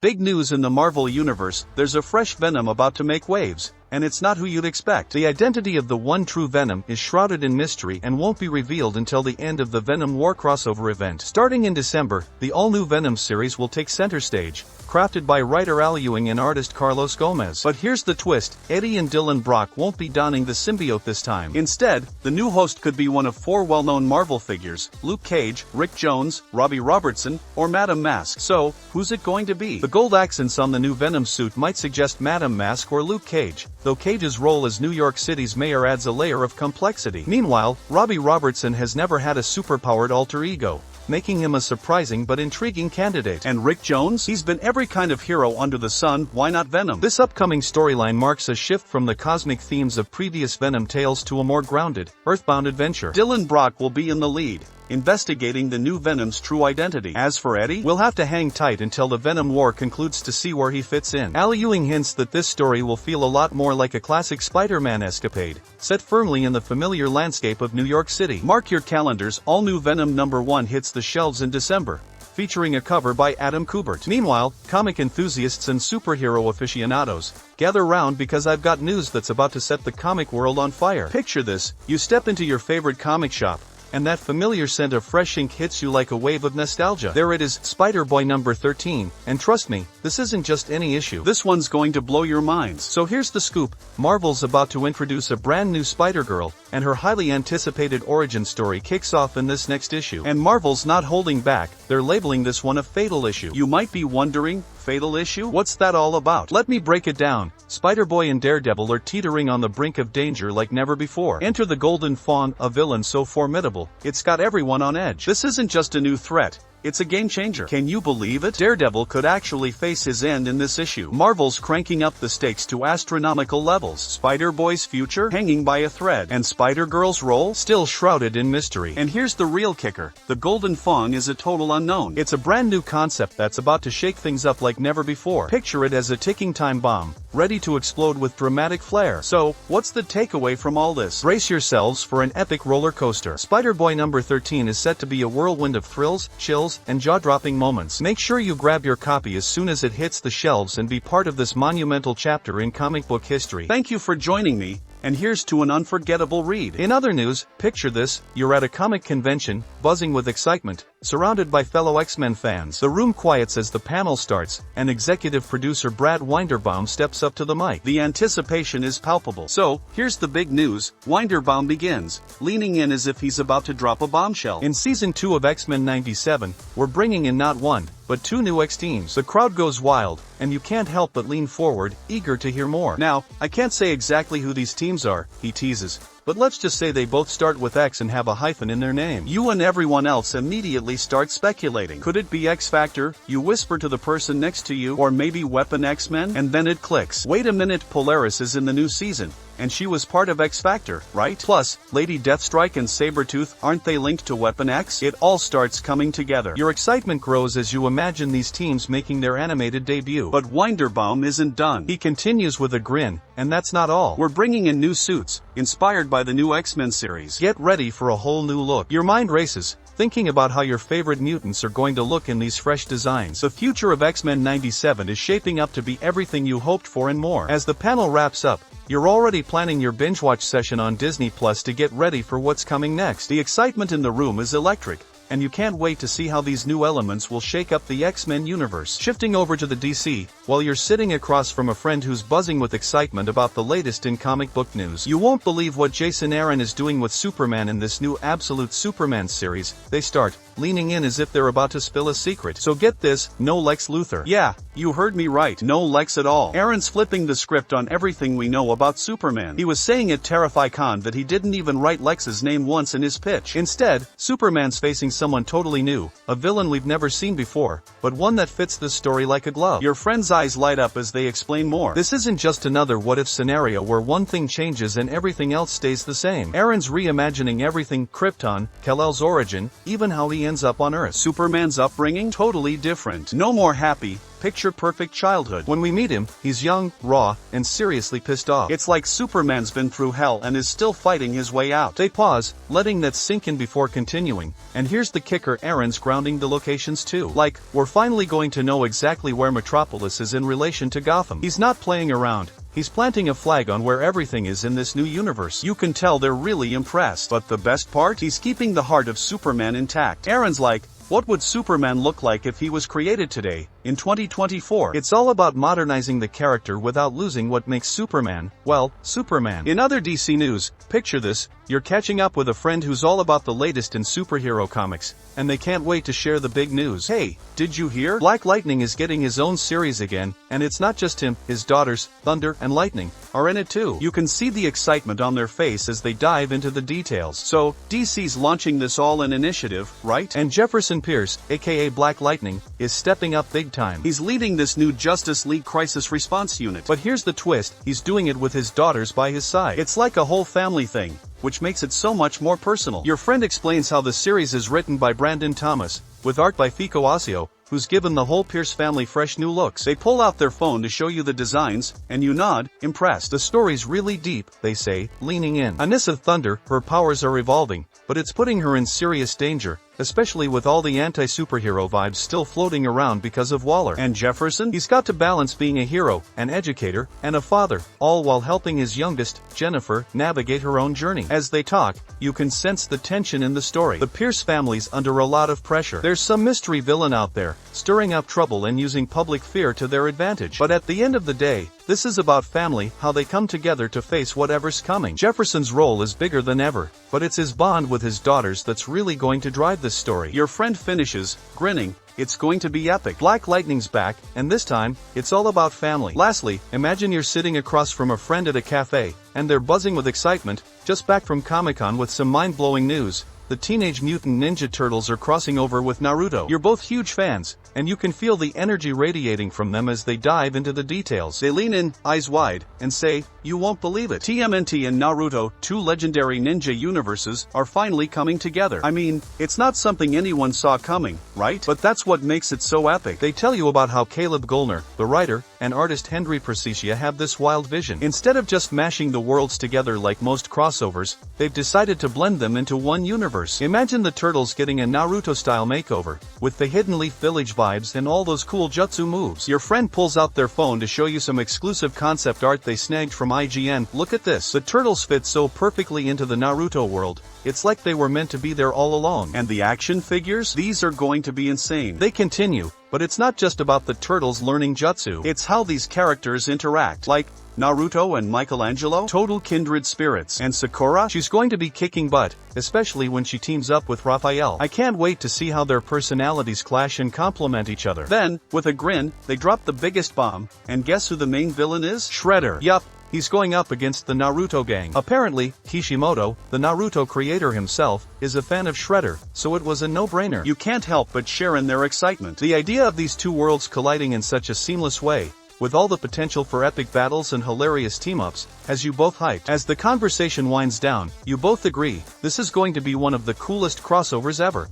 Big news in the Marvel Universe, there's a fresh Venom about to make waves, and it's not who you'd expect. The identity of the one true Venom is shrouded in mystery and won't be revealed until the end of the Venom War crossover event. Starting in December, the all-new Venom series will take center stage, crafted by writer Al Ewing and artist Carlos Gomez. But here's the twist, Eddie and Dylan Brock won't be donning the symbiote this time. Instead, the new host could be one of four well-known Marvel figures: Luke Cage, Rick Jones, Robbie Robertson, or Madame Mask. So, who's it going to be? The gold accents on the new Venom suit might suggest Madame Mask or Luke Cage, though Cage's role as New York City's mayor adds a layer of complexity. Meanwhile, Robbie Robertson has never had a superpowered alter ego, making him a surprising but intriguing candidate. And Rick Jones? He's been every kind of hero under the sun, why not Venom? This upcoming storyline marks a shift from the cosmic themes of previous Venom tales to a more grounded, earthbound adventure. Dylan Brock will be in the lead, investigating the new Venom's true identity. As for Eddie, we'll have to hang tight until the Venom War concludes to see where he fits in. Al Ewing hints that this story will feel a lot more like a classic Spider-Man escapade, set firmly in the familiar landscape of New York City. Mark your calendars, all new Venom #1 hits the shelves in December, featuring a cover by Adam Kubert. Meanwhile, comic enthusiasts and superhero aficionados, gather round because I've got news that's about to set the comic world on fire. Picture this, you step into your favorite comic shop, and that familiar scent of fresh ink hits you like a wave of nostalgia. There it is, Spider-Boy #13, and trust me, this isn't just any issue. This one's going to blow your minds. So here's the scoop, Marvel's about to introduce a brand new Spider-Girl, and her highly anticipated origin story kicks off in this next issue. And Marvel's not holding back, they're labeling this one a fatal issue. You might be wondering, fatal issue? What's that all about? Let me break it down. Spider-Boy and Daredevil are teetering on the brink of danger like never before. Enter the Golden Fawn, a villain so formidable, it's got everyone on edge. This isn't just a new threat, it's a game changer. Can you believe it? Daredevil could actually face his end in this issue. Marvel's cranking up the stakes to astronomical levels. Spider-Boy's future hanging by a thread, and Spider-Girl's role still shrouded in mystery. And here's the real kicker, the Golden Fawn is a total unknown. It's a brand new concept that's about to shake things up like never before. Picture it as a ticking time bomb, ready to explode with dramatic flair. So, what's the takeaway from all this? Brace yourselves for an epic roller coaster. Spider-Boy #13 is set to be a whirlwind of thrills, chills, and jaw-dropping moments. Make sure you grab your copy as soon as it hits the shelves and be part of this monumental chapter in comic book history. Thank you for joining me, and here's to an unforgettable read. In other news, picture this, you're at a comic convention, buzzing with excitement, surrounded by fellow X-Men fans. The room quiets as the panel starts, and executive producer Brad Winderbaum steps up to the mic. The anticipation is palpable. So, here's the big news, Winderbaum begins, leaning in as if he's about to drop a bombshell. In Season 2 of X-Men '97, we're bringing in not one, but two new X-teams. The crowd goes wild, and you can't help but lean forward, eager to hear more. Now, I can't say exactly who these teams are, he teases, but let's just say they both start with X and have a hyphen in their name. You and everyone else immediately start speculating. Could it be X-Factor? You whisper to the person next to you, or maybe Weapon X-Men? And then it clicks. Wait a minute, Polaris is in the new season, and she was part of X-Factor, right? Plus, Lady Deathstrike and Sabretooth, aren't they linked to Weapon X? It all starts coming together. Your excitement grows as you imagine these teams making their animated debut. But Winderbaum isn't done. He continues with a grin, and that's not all. We're bringing in new suits, inspired by the new X-Men series. Get ready for a whole new look. Your mind races, thinking about how your favorite mutants are going to look in these fresh designs. The future of X-Men '97 is shaping up to be everything you hoped for and more. As the panel wraps up, you're already planning your binge-watch session on Disney Plus to get ready for what's coming next. The excitement in the room is electric, and you can't wait to see how these new elements will shake up the X-Men universe. Shifting over to the DC, while you're sitting across from a friend who's buzzing with excitement about the latest in comic book news. You won't believe what Jason Aaron is doing with Superman in this new Absolute Superman series. They start leaning in as if they're about to spill a secret. So get this, no Lex Luthor. Yeah, you heard me right, no Lex at all. Aaron's flipping the script on everything we know about Superman. He was saying at Terrify-Con that he didn't even write Lex's name once in his pitch. Instead, Superman's facing someone totally new, a villain we've never seen before, but one that fits this story like a glove. Your friend's eyes light up as they explain more. This isn't just another what-if scenario where one thing changes and everything else stays the same. Aaron's reimagining everything: Krypton, Kal-El's origin, even how he ends up on Earth. Superman's upbringing? Totally different. No more happy, picture-perfect childhood. When we meet him, he's young, raw, and seriously pissed off. It's like Superman's been through hell and is still fighting his way out. They pause, letting that sink in before continuing. And here's the kicker, Aaron's grounding the locations too. Like, we're finally going to know exactly where Metropolis is in relation to Gotham. He's not playing around. He's planting a flag on where everything is in this new universe. You can tell they're really impressed. But the best part? He's keeping the heart of Superman intact. Aaron's like, what would Superman look like if he was created today, in 2024? It's all about modernizing the character without losing what makes Superman, well, Superman. In other DC news, picture this, you're catching up with a friend who's all about the latest in superhero comics, and they can't wait to share the big news. Hey, did you hear? Black Lightning is getting his own series again, and it's not just him, his daughters, Thunder and Lightning, are in it too. You can see the excitement on their face as they dive into the details. So, DC's launching this all-in initiative, right? And Jefferson Pierce, aka Black Lightning, is stepping up big time. He's leading this new Justice League Crisis Response Unit. But here's the twist, he's doing it with his daughters by his side. It's like a whole family thing, which makes it so much more personal. Your friend explains how the series is written by Brandon Thomas, with art by Fico Ossio, who's given the whole Pierce family fresh new looks. They pull out their phone to show you the designs, and you nod, impressed. The story's really deep, they say, leaning in. Anissa Thunder, her powers are evolving, but it's putting her in serious danger, especially with all the anti-superhero vibes still floating around because of Waller. And Jefferson? He's got to balance being a hero, an educator, and a father, all while helping his youngest, Jennifer, navigate her own journey. As they talk, you can sense the tension in the story. The Pierce family's under a lot of pressure. There's some mystery villain out there, stirring up trouble and using public fear to their advantage. But at the end of the day, this is about family, how they come together to face whatever's coming. Jefferson's role is bigger than ever, but it's his bond with his daughters that's really going to drive this story. Your friend finishes, grinning, it's going to be epic. Black Lightning's back, and this time, it's all about family. Lastly, imagine you're sitting across from a friend at a cafe, and they're buzzing with excitement, just back from Comic-Con with some mind-blowing news. The Teenage Mutant Ninja Turtles are crossing over with Naruto. You're both huge fans, and you can feel the energy radiating from them as they dive into the details. They lean in, eyes wide, and say, you won't believe it. TMNT and Naruto, two legendary ninja universes, are finally coming together. I mean, it's not something anyone saw coming, right? But that's what makes it so epic. They tell you about how Caleb Gollner, the writer, and artist Henry Precicia have this wild vision. Instead of just mashing the worlds together like most crossovers, they've decided to blend them into one universe. Imagine the Turtles getting a Naruto-style makeover, with the Hidden Leaf Village vibes and all those cool jutsu moves. Your friend pulls out their phone to show you some exclusive concept art they snagged from IGN. Look at this. The Turtles fit so perfectly into the Naruto world, it's like they were meant to be there all along. And the action figures? These are going to be insane. They continue, but it's not just about the Turtles learning jutsu. It's how these characters interact. Like, Naruto and Michelangelo, total kindred spirits. And Sakura, she's going to be kicking butt, especially when she teams up with Raphael. I can't wait to see how their personalities clash and complement each other. Then, with a grin, they drop the biggest bomb, and guess who the main villain is? Shredder. Yup. He's going up against the Naruto gang. Apparently, Kishimoto, the Naruto creator himself, is a fan of Shredder, so it was a no-brainer. You can't help but share in their excitement. The idea of these two worlds colliding in such a seamless way, with all the potential for epic battles and hilarious team-ups, has you both hyped. As the conversation winds down, you both agree, this is going to be one of the coolest crossovers ever.